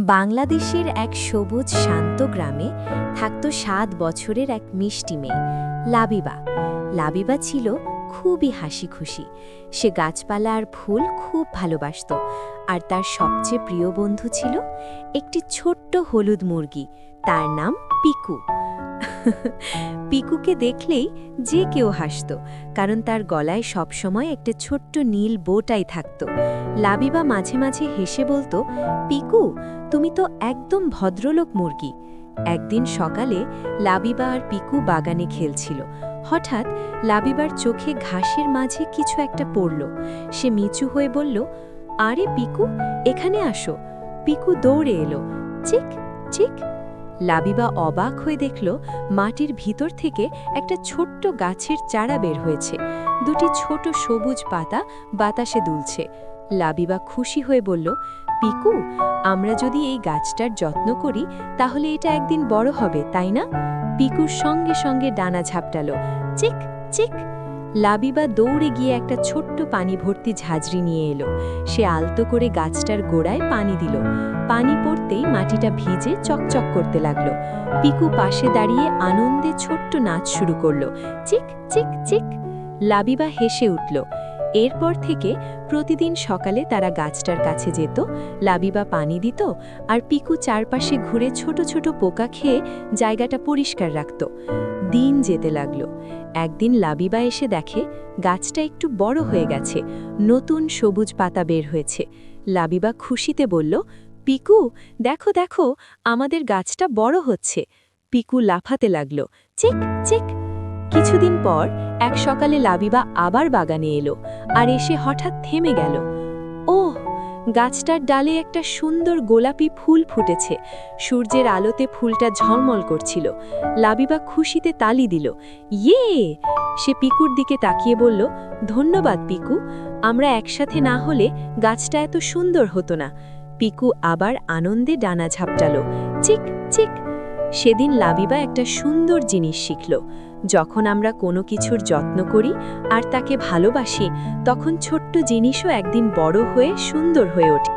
বাংলাদেশের এক সবুজ শান্ত গ্রামে থাকত ৭ বছরের এক মিষ্টি মেয়ে লাবিবা। লাবিবা ছিল খুবই হাসি খুশি। সে গাছপালা আর ফুল খুব ভালোবাসত, আর তার সবচেয়ে প্রিয় বন্ধু ছিল একটি ছোট্ট হলুদ মুরগি, তার নাম পিকু। পিকুকে দেখলেই যে কেউ হাসত, কারণ তার গলায় সবসময় একটা ছোট্ট নীল বোটাই থাকত। লাবিবা মাঝে মাঝে হেসে বলতো, পিকু, তুমি তো একদম ভদ্রলোক মুরগি। একদিন সকালে লাবিবা আর পিকু বাগানে খেলছিল। হঠাৎ লাবিবার চোখে ঘাসের মাঝে কিছু একটা পড়ল। সে নিচু হয়ে বলল, আরে পিকু, এখানে আসো। পিকু দৌড়ে এলো। চিক চিক। লাবিবা অবাক হয়ে দেখল মাটির ভিতর থেকে একটা ছোট্ট গাছের চারা বের হয়েছে। দুটি ছোট সবুজ পাতা বাতাসে দুলছে। লাবিবা খুশি হয়ে বলল, পিকু, আমরা যদি এই গাছটার যত্ন করি তাহলে এটা একদিন বড় হবে, তাই না? পিকুর সঙ্গে সঙ্গে ডানা ঝাপটালো। চিক চিক। লাবিবা দৌড়ে গিয়ে একটা ছোট্ট পানি ভর্তি ঝাঁঝরি নিয়ে এলো। সে আলতো করে গাছটার গোড়ায় পানি দিল। পানি পড়তেই মাটিটা ভিজে চকচক করতে লাগলো। পিকু পাশে দাঁড়িয়ে আনন্দে ছোট্ট নাচ শুরু করলো। চিক চিক চিক। লাবিবা হেসে উঠল। এরপর থেকে প্রতিদিন সকালে তারা গাছটার কাছে যেত। লাবিবা পানি দিত, আর পিকু চারপাশে ঘুরে ছোট ছোট পোকা খেয়ে জায়গাটা পরিষ্কার রাখত। দিন যেতে লাগলো। একদিন লাবিবা এসে দেখে গাছটা একটু বড় হয়ে গেছে, নতুন সবুজ পাতা বের হয়েছে। লাবিবা খুশিতে বলল, পিকু, দেখো দেখো, আমাদের গাছটা বড় হচ্ছে। পিকু লাফাতে লাগলো। চিক চিক। কিছুদিন পর এক সকালে লাবিবা আবার বাগানে এলো, আর এসে হঠাৎ থেমে গেল। ওহ, গাছটার ডালে একটা সুন্দর গোলাপি ফুল ফুটেছে। সূর্যের আলোতে ফুলটা ঝলমল করছিল। লাবিবা খুশিতে তালি দিল। ইয়ে! সে পিকুর দিকে তাকিয়ে বলল, ধন্যবাদ পিকু, আমরা একসাথে না হলে গাছটা এত সুন্দর হতো না। পিকু আবার আনন্দে ডানা ঝাপটালো। চিক চিক। সেদিন লাবিবা একটা সুন্দর জিনিস শিখল। যখন আমরা কোনো কিছুর যত্ন করি আর তাকে ভালোবাসি, তখন ছোট্ট জিনিসও একদিন বড় হয়ে সুন্দর হয়ে ওঠে।